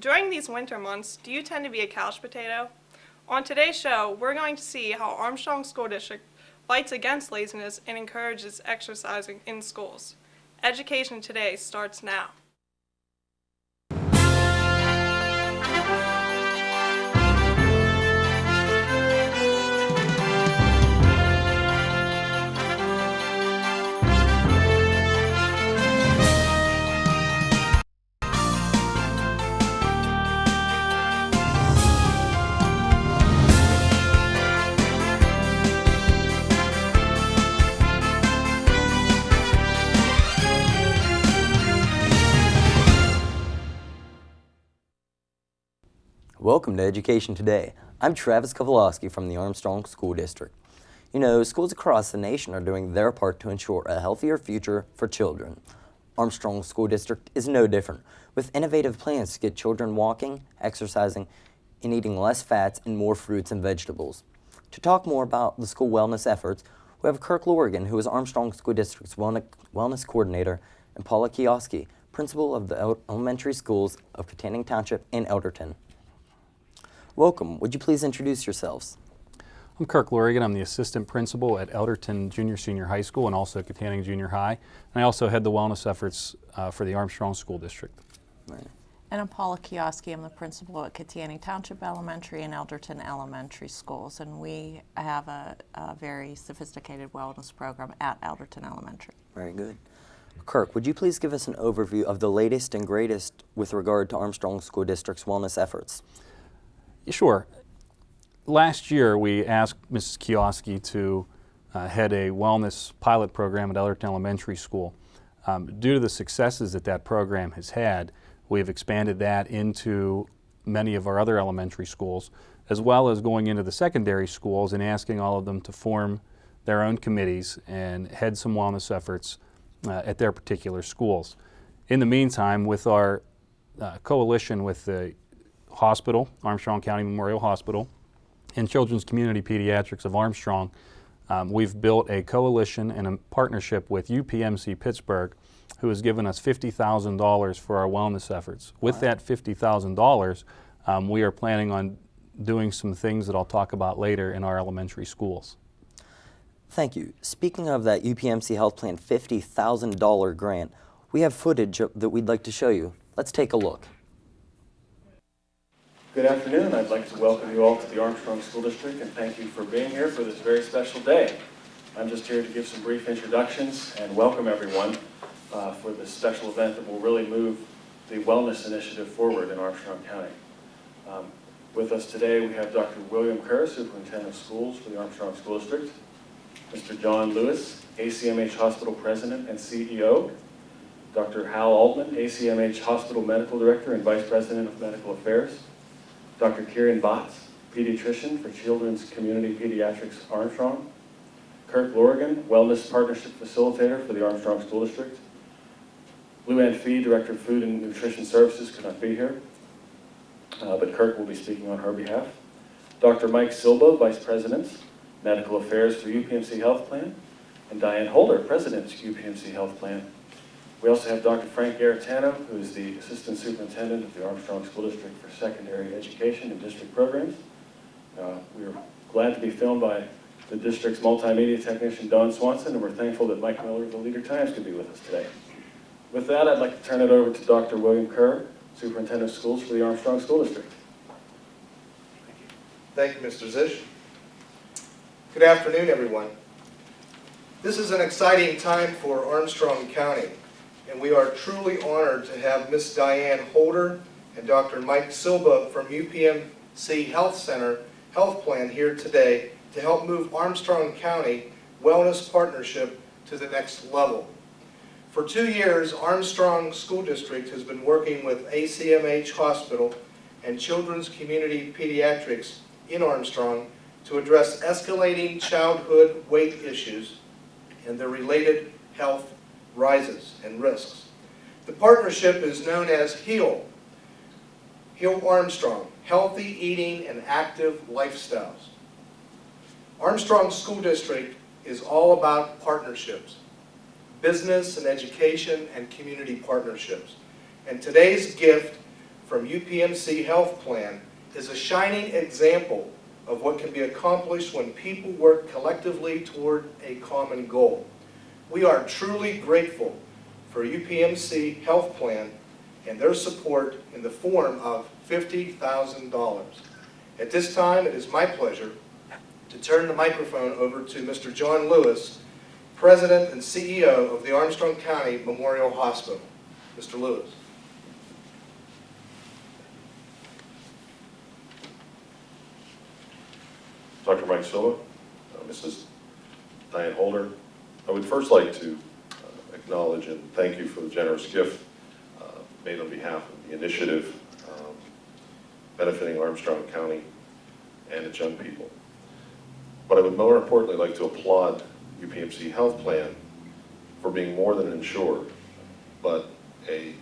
During these winter months, do you tend to be a couch potato? On today's show, we're going to see how Armstrong School District fights against laziness and encourages exercising in schools. Education Today starts now. Welcome to Education Today. I'm Travis Kowalski from the Armstrong School District. You know, schools across the nation are doing their part to ensure a healthier future for children. Armstrong School District is no different, with innovative plans to get children walking, exercising, and eating less fats and more fruits and vegetables. To talk more about the school wellness efforts, we have Kirk Lorigan, who is Armstrong School District's wellness coordinator, and Paula Kioski, principal of the elementary schools of Katanning Township and Elderton. Welcome. Would you please introduce yourselves? I'm Kirk Lorigan. I'm the assistant principal at Elderton Junior High School and also Katanning Junior High. And I also head the wellness efforts for the Armstrong School District. Right. And I'm Paula Kioski. I'm the principal at Katanning Township Elementary and Elderton Elementary Schools. And we have a very sophisticated wellness program at Elderton Elementary. Very good. Kirk, would you please give us an overview of the latest and greatest with regard to Armstrong School District's wellness efforts? Sure. Last year we asked Mrs. Kioski to head a wellness pilot program at Elderton Elementary School. Due to the successes that that program has had, we have expanded that into many of our other elementary schools, as well as going into the secondary schools and asking all of them to form their own committees and head some wellness efforts at their particular schools. In the meantime, with our coalition with the hospital, Armstrong County Memorial Hospital, and Children's Community Pediatrics of Armstrong, we've built a coalition and a partnership with UPMC Pittsburgh, who has given us $50,000 for our wellness efforts. With that $50,000, we are planning on doing some things that I'll talk about later in our elementary schools. Thank you. Speaking of that UPMC Health Plan $50,000 grant, we have footage that we'd like to show you. Let's take a look. Good afternoon. I'd like to welcome you all to the Armstrong School District and thank you for being here for this very special day. I'm just here to give some brief introductions and welcome everyone for this special event that will really move the wellness initiative forward in Armstrong County. With us today we have Dr. William Kerr, Superintendent of Schools for the Armstrong School District, Mr. John Lewis, ACMH Hospital President and CEO, Dr. Hal Altman, ACMH Hospital Medical Director and Vice President of Medical Affairs, Dr. Kieran Botts, pediatrician for Children's Community Pediatrics Armstrong, Kirk Lorigan, Wellness Partnership Facilitator for the Armstrong School District, Lou Ann Fee, Director of Food and Nutrition Services, could not be here, but Kirk will be speaking on her behalf, Dr. Mike Silva, Vice President, Medical Affairs for UPMC Health Plan, and Diane Holder, President of UPMC Health Plan. We also have Dr. Frank Garetano, who is the Assistant Superintendent of the Armstrong School District for Secondary Education and District Programs. We are glad to be filmed by the district's multimedia technician, Don Swanson, and we're thankful that Mike Miller of the Leader Times could be with us today. With that, I'd like to turn it over to Dr. William Kerr, Superintendent of Schools for the Armstrong School District. Thank you, Mr. Zish. Good afternoon, everyone. This is an exciting time for Armstrong County, and we are truly honored to have Ms. Diane Holder and Dr. Mike Silva from UPMC Health Center Health Plan here today to help move Armstrong County Wellness Partnership to the next level. For 2 years, Armstrong School District has been working with ACMH Hospital and Children's Community Pediatrics in Armstrong to address escalating childhood weight issues and their related health rises and risks. The partnership is known as HEAL Armstrong, Healthy Eating and Active Lifestyles. Armstrong School District is all about partnerships, business and education and community partnerships. And today's gift from UPMC Health Plan is a shining example of what can be accomplished when people work collectively toward a common goal. We are truly grateful for UPMC Health Plan and their support in the form of $50,000. At this time, it is my pleasure to turn the microphone over to Mr. John Lewis, President and CEO of the Armstrong County Memorial Hospital. Mr. Lewis. Dr. Mike Silva, Mrs. Diane Holder, I would first like to acknowledge and thank you for the generous gift made on behalf of the initiative benefiting Armstrong County and its young people. But I would more importantly like to applaud UPMC Health Plan for being more than an insurer, but a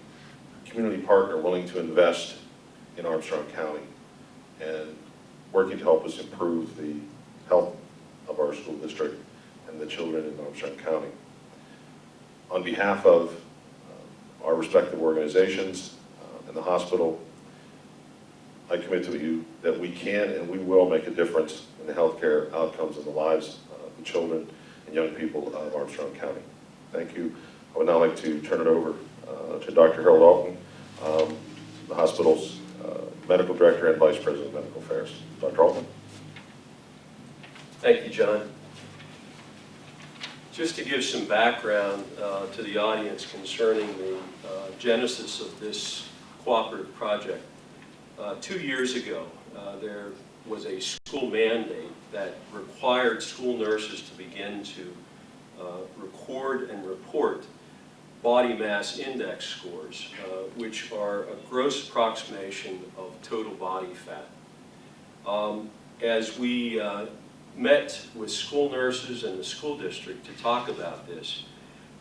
community partner willing to invest in Armstrong County and working to help us improve the health of our school district and the children in Armstrong County. On behalf of our respective organizations and the hospital, I commit to you that we can and we will make a difference in the healthcare outcomes and the lives of the children and young people of Armstrong County. Thank you. I would now like to turn it over to Dr. Harold Altman, the hospital's Medical Director and Vice President of Medical Affairs. Dr. Altman. Thank you, John. Just to give some background to the audience concerning the genesis of this cooperative project, 2 years ago there was a school mandate that required school nurses to begin to record and report body mass index scores, which are a gross approximation of total body fat. As we met with school nurses and the school district to talk about this,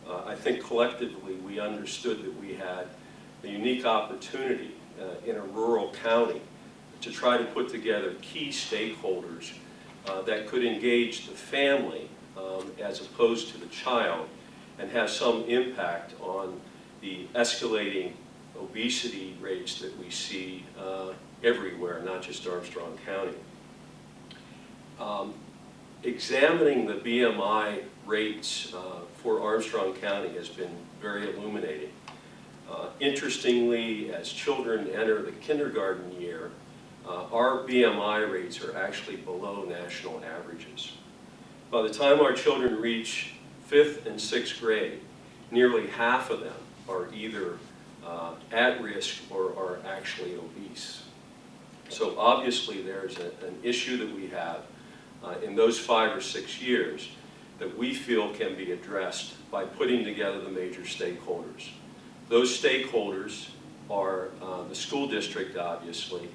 I think collectively we understood that we had a unique opportunity in a rural county to try to put together key stakeholders that could engage the family as opposed to the child and have some impact on the escalating obesity rates that we see everywhere, not just Armstrong County. Examining the BMI rates for Armstrong County has been very illuminating. Interestingly, as children enter the kindergarten year, our BMI rates are actually below national averages. By the time our children reach 5th and 6th grade, nearly half of them are either at risk or are actually obese. So obviously there's an issue that we have in those 5 or 6 years that we feel can be addressed by putting together the major stakeholders. Those stakeholders are the school district, obviously,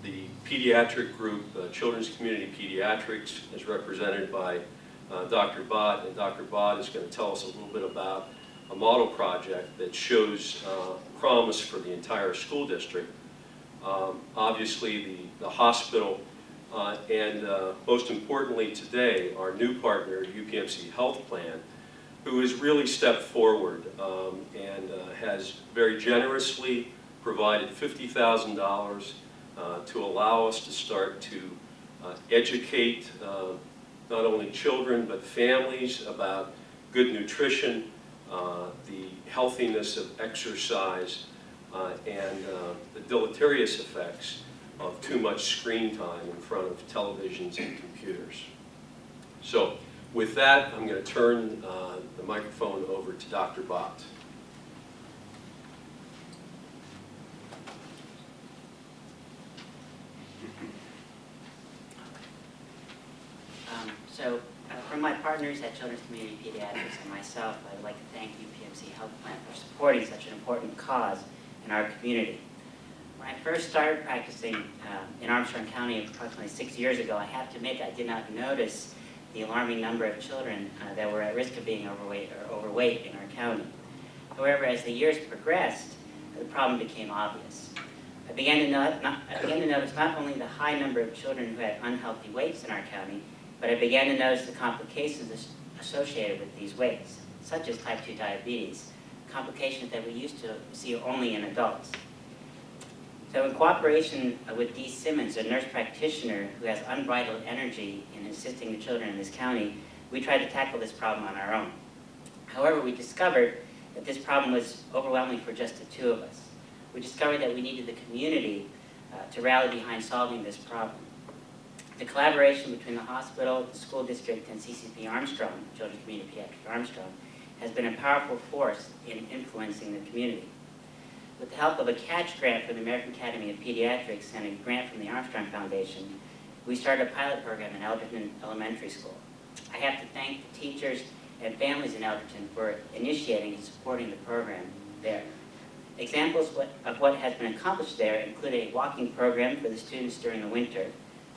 the pediatric group, Children's Community Pediatrics, is represented by Dr. Bott, and Dr. Bott is going to tell us a little bit about a model project that shows promise for the entire school district. Obviously, the hospital, and most importantly today, our new partner, UPMC Health Plan, who has really stepped forward and has very generously provided $50,000 to allow us to start to educate not only children but families about good nutrition, the healthiness of exercise, and the deleterious effects of too much screen time in front of televisions and computers. So with that, I'm going to turn the microphone over to Dr. Bott. From my partners at Children's Community Pediatrics and myself, I would like to thank UPMC Health Plan for supporting such an important cause in our community. When I first started practicing in Armstrong County approximately 6 years ago, I have to admit I did not notice the alarming number of children that were at risk of being overweight in our county. However, as the years progressed, the problem became obvious. I began to notice not only the high number of children who had unhealthy weights in our county, but I began to notice the complications associated with these weights, such as type 2 diabetes, complications that we used to see only in adults. So in cooperation with Dee Simmons, a nurse practitioner who has unbridled energy in assisting the children in this county, we tried to tackle this problem on our own. However, we discovered that this problem was overwhelming for just the two of us. We discovered that we needed the community to rally behind solving this problem. The collaboration between the hospital, the school district, and CCP Armstrong, Children's Community Pediatric Armstrong, has been a powerful force in influencing the community. With the help of a catch grant from the American Academy of Pediatrics and a grant from the Armstrong Foundation, we started a pilot program in Elderton Elementary School. I have to thank the teachers and families in Elderton for initiating and supporting the program there. Examples of what has been accomplished there include a walking program for the students during the winter,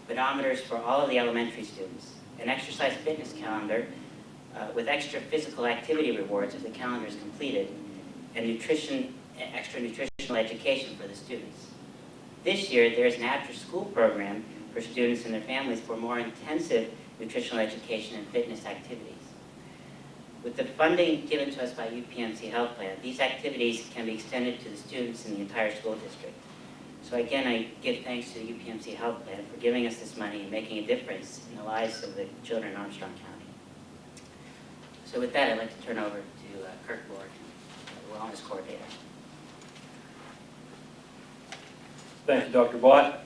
pedometers for all of the elementary students, an exercise fitness calendar with extra physical activity rewards if the calendar is completed, and extra nutritional education for the students. This year, there is an after-school program for students and their families for more intensive nutritional education and fitness activities. With the funding given to us by UPMC Health Plan, these activities can be extended to the students in the entire school district. So again, I give thanks to the UPMC Health Plan for giving us this money and making a difference in the lives of the children in Armstrong County. So with that, I'd like to turn over to Kirk Lord, the Wellness Coordinator. Thank you, Dr. Bott.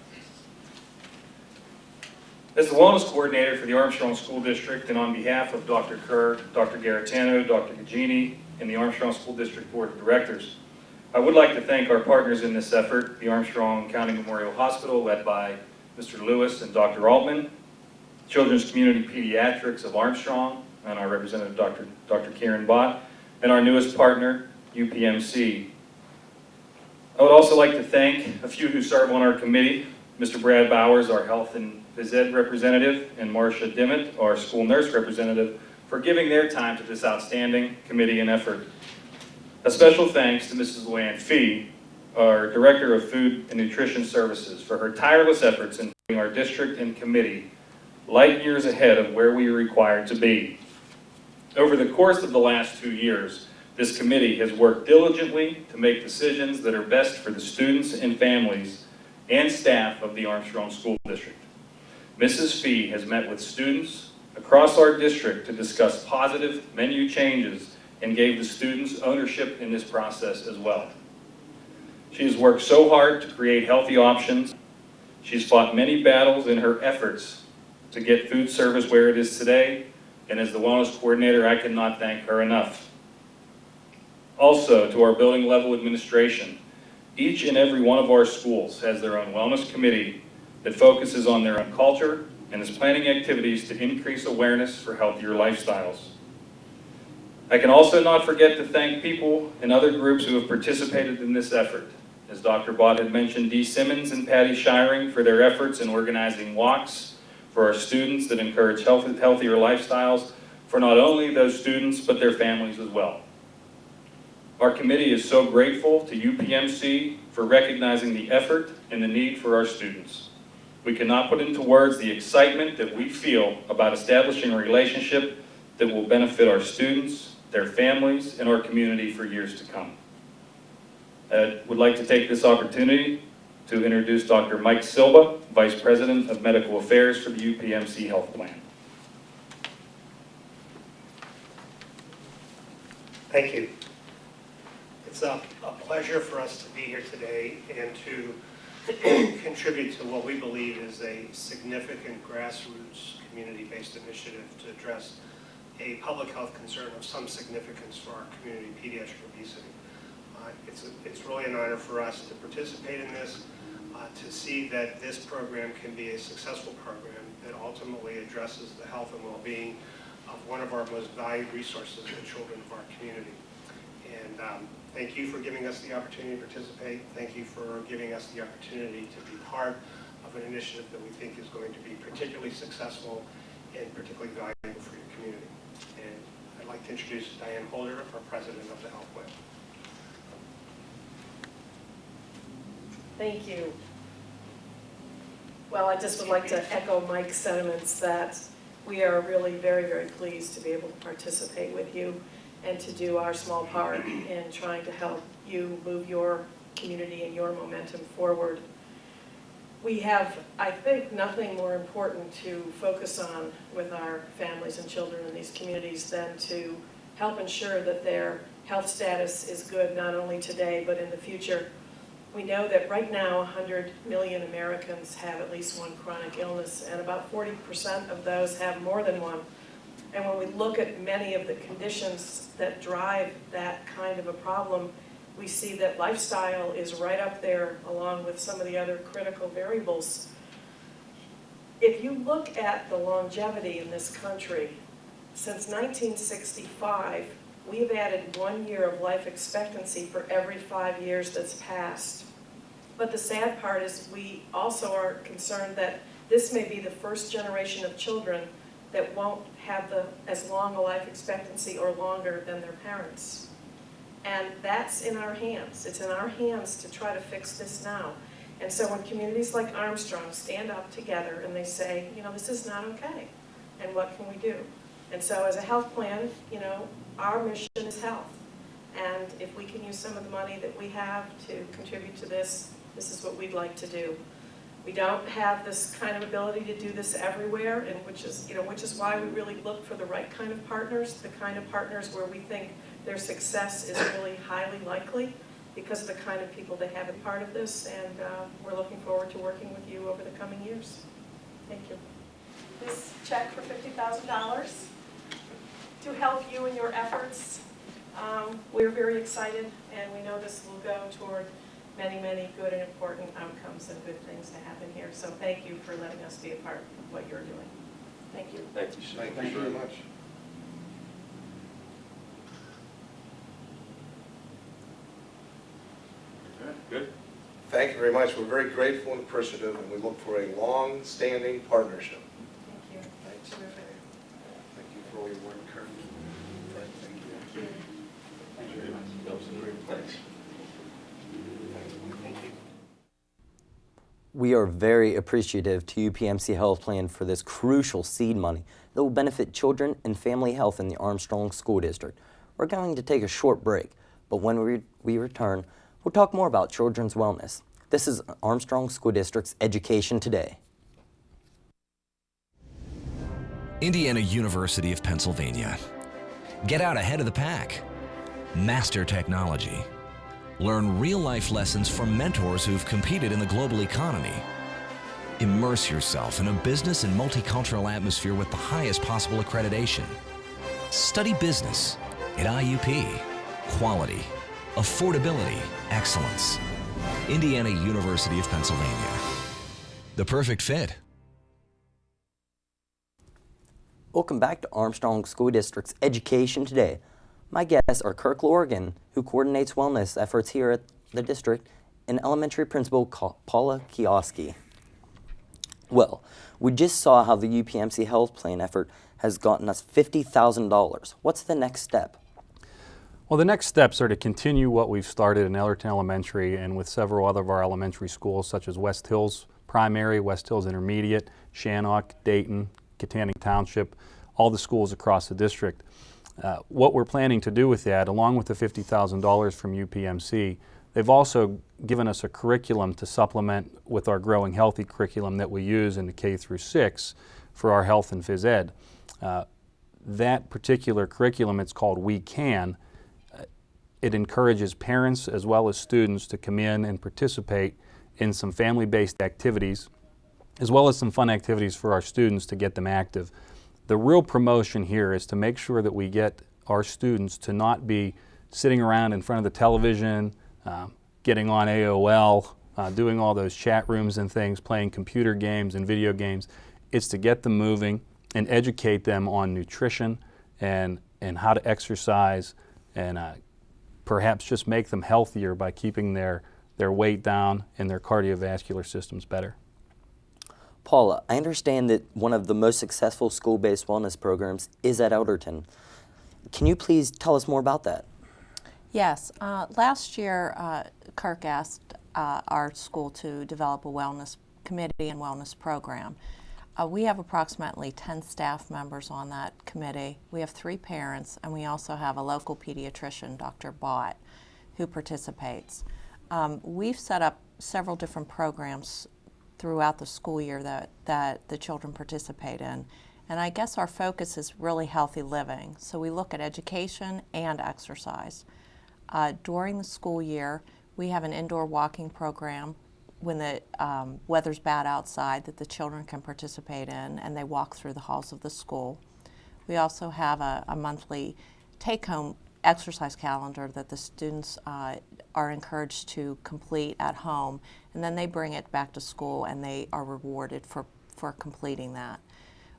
As the Wellness Coordinator for the Armstrong School District, and on behalf of Dr. Kerr, Dr. Garitano, Dr. Gagini, and the Armstrong School District Board of Directors, I would like to thank our partners in this effort, the Armstrong County Memorial Hospital, led by Mr. Lewis and Dr. Altman, Children's Community Pediatrics of Armstrong, and our representative, Dr. Karen Bott, and our newest partner, UPMC. I would also like to thank a few who serve on our committee, Mr. Brad Bowers, our Health and Phys Ed representative, and Marcia Dimmitt, our school nurse representative, for giving their time to this outstanding committee and effort. A special thanks to Mrs. Luann Fee, our Director of Food and Nutrition Services, for her tireless efforts in putting our district and committee light years ahead of where we are required to be. Over the course of the last 2 years, this committee has worked diligently to make decisions that are best for the students and families and staff of the Armstrong School District. Mrs. Fee has met with students across our district to discuss positive menu changes and gave the students ownership in this process as well. She has worked so hard to create healthy options. She's fought many battles in her efforts to get food service where it is today, and as the Wellness Coordinator, I cannot thank her enough. Also, to our building level administration, each and every one of our schools has their own wellness committee that focuses on their own culture and is planning activities to increase awareness for healthier lifestyles. I can also not forget to thank people and other groups who have participated in this effort. As Dr. Bott had mentioned, Dee Simmons and Patty Shiring for their efforts in organizing walks for our students that encourage healthier lifestyles for not only those students but their families as well. Our committee is so grateful to UPMC for recognizing the effort and the need for our students. We cannot put into words the excitement that we feel about establishing a relationship that will benefit our students, their families, and our community for years to come. I would like to take this opportunity to introduce Dr. Mike Silva, Vice President of Medical Affairs for the UPMC Health Plan. Thank you. It's a pleasure for us to be here today and to contribute to what we believe is a significant grassroots community-based initiative to address a public health concern of some significance for our community, pediatric obesity. It's really an honor for us to participate in this, to see that this program can be a successful program that ultimately addresses the health and well-being of one of our most valued resources, the children of our community. And thank you for giving us the opportunity to participate. Thank you for giving us the opportunity to be part of an initiative that we think is going to be particularly successful and particularly valuable for your community. And I'd like to introduce Diane Holder, our President of the Health Plan. Thank you. Well, I just would like to echo Mike's sentiments that we are really very, very pleased to be able to participate with you and to do our small part in trying to help you move your community and your momentum forward. We have, I think, nothing more important to focus on with our families and children in these communities than to help ensure that their health status is good not only today but in the future. We know that right now 100 million Americans have at least one chronic illness, and about 40% of those have more than one. And when we look at many of the conditions that drive that kind of a problem, we see that lifestyle is right up there along with some of the other critical variables. If you look at the longevity in this country, since 1965, we've added 1 year of life expectancy for every 5 years that's passed. But the sad part is we also are concerned that this may be the first generation of children that won't have as long a life expectancy or longer than their parents. And that's in our hands. It's in our hands to try to fix this now. And so when communities like Armstrong stand up together and they say, you know, this is not okay, and what can we do? And so as a health plan, you know, our mission is health. And if we can use some of the money that we have to contribute to this, this is what we'd like to do. We don't have this kind of ability to do this everywhere, and which is why we really look for the right kind of partners, the kind of partners where we think their success is really highly likely because of the kind of people they have as part of this, and we're looking forward to working with you over the coming years. Thank you. This check for $50,000 to help you in your efforts. We're very excited, and we know this will go toward many, many good and important outcomes and good things to happen here. So thank you for letting us be a part of what you're doing. Thank you. Thank you, Sue. Thank you very much. Good. Thank you very much. We're very grateful and appreciative, and we look for a long-standing partnership. Thank you. Thanks. Thank you for all your work, Kurt. Fred, thank you. Thank you very much. That was great. Thanks. We are very appreciative to UPMC Health Plan for this crucial seed money that will benefit children and family health in the Armstrong School District. We're going to take a short break, but when we return, we'll talk more about children's wellness. This is Armstrong School District's Education Today. Indiana University of Pennsylvania. Get out ahead of the pack. Master technology. Learn real-life lessons from mentors who've competed in the global economy. Immerse yourself in a business and multicultural atmosphere with the highest possible accreditation. Study business at IUP. Quality, affordability, excellence. Indiana University of Pennsylvania. The perfect fit. Welcome back to Armstrong School District's Education Today. My guests are Kirk Lorgan, who coordinates wellness efforts here at the district, and elementary principal Paula Kioski. Well, we just saw how the UPMC Health Plan effort has gotten us $50,000. What's the next step? Well, the next steps are to continue what we've started in Ellerton Elementary and with several other of our elementary schools, such as West Hills Primary, West Hills Intermediate, Shannock, Dayton, Kittanning Township, all the schools across the district. What we're planning to do with that, along with the $50,000 from UPMC, they've also given us a curriculum to supplement with our Growing Healthy curriculum that we use in the K through 6 for our health and phys ed. That particular curriculum, it's called We Can. It encourages parents as well as students to come in and participate in some family-based activities, as well as some fun activities for our students to get them active. The real promotion here is to make sure that we get our students to not be sitting around in front of the television, getting on AOL, doing all those chat rooms and things, playing computer games and video games. It's to get them moving and educate them on nutrition and how to exercise, and perhaps just make them healthier by keeping their weight down and their cardiovascular systems better. Paula, I understand that one of the most successful school-based wellness programs is at Elderton. Can you please tell us more about that? Yes. Last year, Kirk asked our school to develop a wellness committee and wellness program. We have approximately 10 staff members on that committee. We have 3 parents, and we also have a local pediatrician, Dr. Bott, who participates. We've set up several different programs throughout the school year that the children participate in. And I guess our focus is really healthy living. So we look at education and exercise. During the school year, we have an indoor walking program when the weather's bad outside that the children can participate in, and they walk through the halls of the school. We also have a monthly take-home exercise calendar that the students are encouraged to complete at home, and then they bring it back to school and they are rewarded for completing that.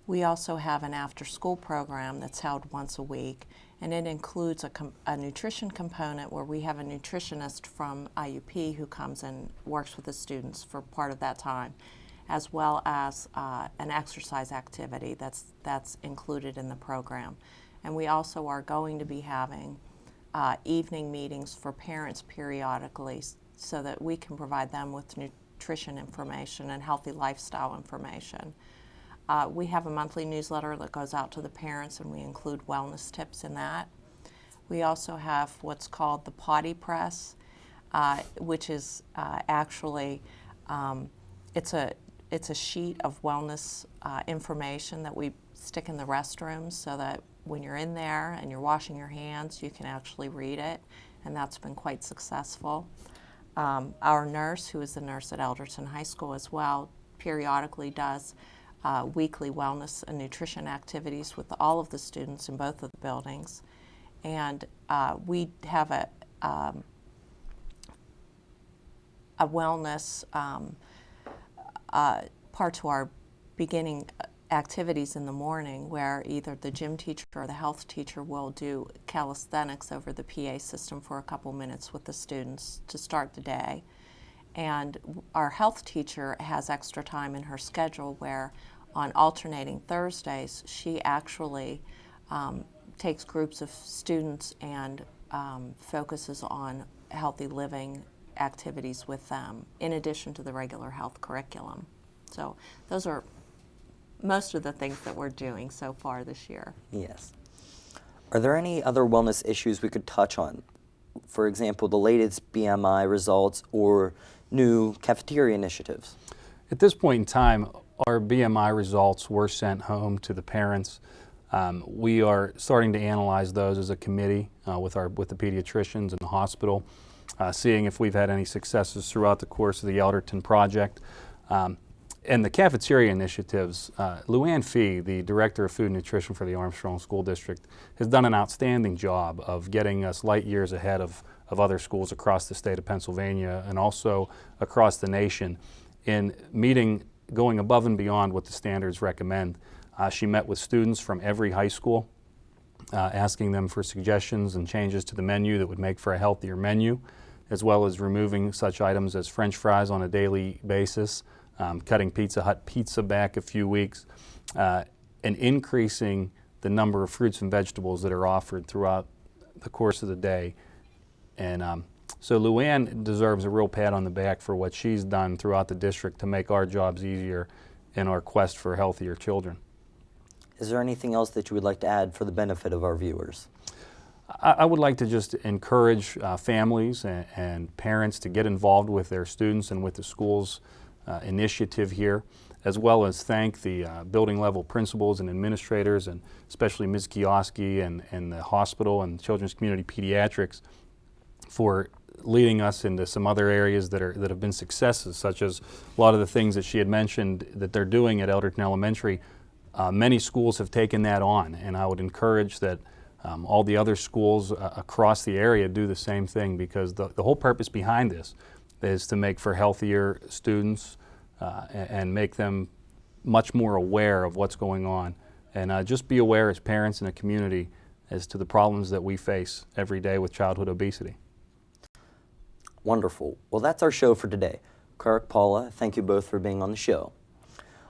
We also have an after-school program that's held once a week, and it includes a nutrition component where we have a nutritionist from IUP who comes and works with the students for part of that time, as well as an exercise activity that's included in the program. And we also are going to be having evening meetings for parents periodically so that we can provide them with nutrition information and healthy lifestyle information. We have a monthly newsletter that goes out to the parents, and we include wellness tips in that. We also have what's called the Potty Press, which is actually it's a sheet of wellness information that we stick in the restrooms so that when you're in there and you're washing your hands, you can actually read it, and that's been quite successful. Our nurse, who is the nurse at Elderton High School as well, periodically does weekly wellness and nutrition activities with all of the students in both of the buildings. And we have a wellness part to our beginning activities in the morning, where either the gym teacher or the health teacher will do calisthenics over the PA system for a couple minutes with the students to start the day. And our health teacher has extra time in her schedule where on alternating Thursdays, she actually takes groups of students and focuses on healthy living activities with them, in addition to the regular health curriculum. So those are most of the things that we're doing so far this year. Yes. Are there any other wellness issues we could touch on? For example, the latest BMI results or new cafeteria initiatives? At this point in time, our BMI results were sent home to the parents. We are starting to analyze those as a committee with the pediatricians in the hospital, seeing if we've had any successes throughout the course of the Elderton project. And the cafeteria initiatives, Luann Fee, the Director of Food and Nutrition for the Armstrong School District, has done an outstanding job of getting us light years ahead of other schools across the state of Pennsylvania and also across the nation in going above and beyond what the standards recommend. She met with students from every high school, asking them for suggestions and changes to the menu that would make for a healthier menu, as well as removing such items as French fries on a daily basis, cutting Pizza Hut pizza back a few weeks, and increasing the number of fruits and vegetables that are offered throughout the course of the day. And so Luann deserves a real pat on the back for what she's done throughout the district to make our jobs easier in our quest for healthier children. Is there anything else that you would like to add for the benefit of our viewers? I would like to just encourage families and parents to get involved with their students and with the school's initiative here, as well as thank the building level principals and administrators, and especially Ms. Kioski and the hospital and Children's Community Pediatrics for leading us into some other areas that have been successes, such as a lot of the things that she had mentioned that they're doing at Elderton Elementary. Many schools have taken that on, and I would encourage that all the other schools across the area do the same thing, because the whole purpose behind this is to make for healthier students and make them much more aware of what's going on. And just be aware as parents in a community as to the problems that we face every day with childhood obesity. Wonderful. Well, that's our show for today. Kirk, Paula, thank you both for being on the show.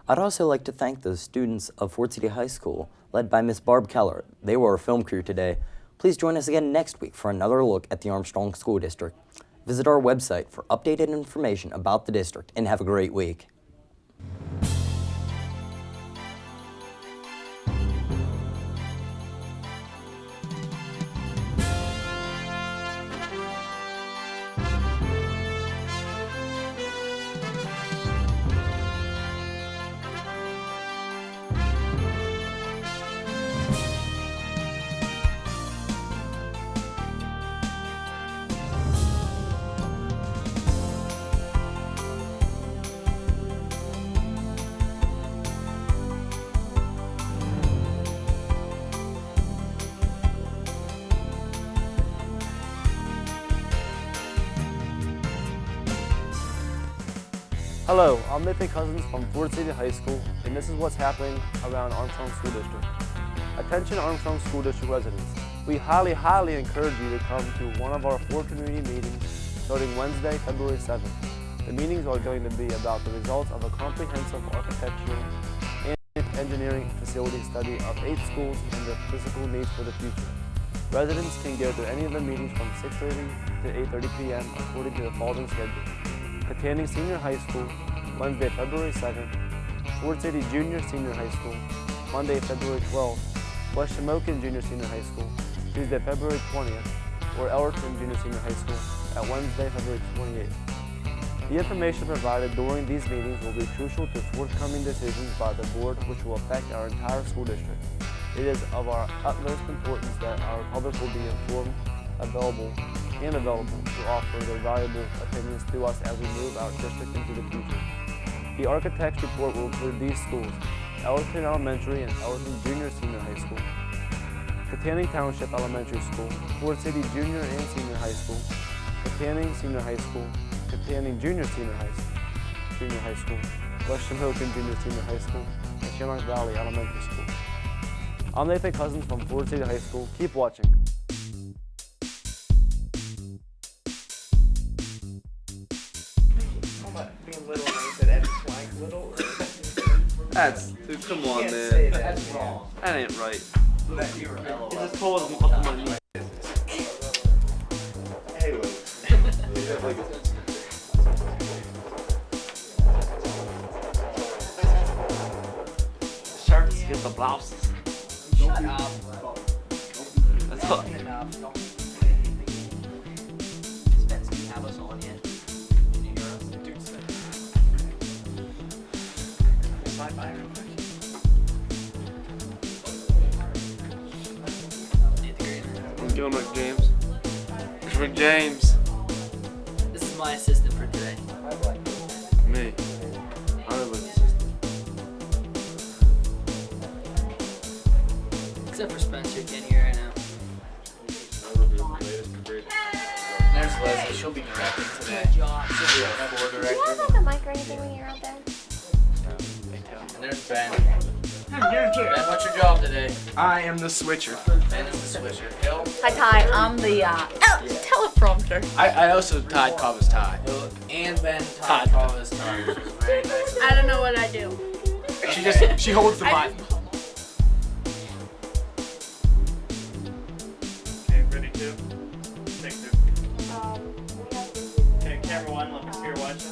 I'd also like to thank the students of Fort City High School, led by Miss Barb Keller. They were our film crew today. Please join us again next week for another look at the Armstrong School District. Visit our website for updated information about the district, and have a great week. Hello, I'm Nathan Cousins from Ford City High School, and this is what's happening around Armstrong School District. Attention Armstrong School District residents, we highly encourage you to come to one of our 4 community meetings starting Wednesday, February 7th. The meetings are going to be about the results of a comprehensive architectural and engineering facility study of 8 schools and their physical needs for the future. Residents can go to any of the meetings from 6:30 to 8:30 p.m. according to the following schedule. Katanning Senior High School, Wednesday, February 7th. Ford City Junior Senior High School, Monday, February 12th. West Shamokin Junior Senior High School, Tuesday, February 20th. Or Ellerton Junior Senior High School at Wednesday, February 28th. The information provided during these meetings will be crucial to forthcoming decisions by the board which will affect our entire school district. It is of our utmost importance that our public will be informed, available to offer their valuable opinions to us as we move our district into the future. The architect's report will include these schools: Ellerton Elementary and Ellerton Junior Senior High School, Katanning Township Elementary School, Ford City Junior and Senior High School, Katanning Senior High School, Katanning Junior Senior High School, West Shamokin Junior Senior High School, and Shamrock Valley Elementary School. I'm Nathan Cousins from Ford City High School. Keep watching. That's, dude, come on, man. That's wrong. That ain't right. It's just told him up to my knee. Hey, shirts get the blouses. Shut up. That's what. Spence, do you have us on yet? Can you hear us? Dude, slide by real quick. I'm doing Rick James. It's Rick James. This is my assistant for today. Me. I'm the assistant. Except for Spencer, you can't hear right now. There's Leslie, she'll be directing today. Good job. She'll be our floor director. Do you have like a mic or anything when you're out there? And there's Ben. Ben, what's your job today? I am the switcher. Ben is the switcher. Hill? Hi Ty, I'm the teleprompter. I also tied Kava's tie. Hill and Ben tied Kava's tie, which was very nice. I don't know what I do. She holds the button. Okay, ready to? Take 2. Okay, camera 1, let me see your watch.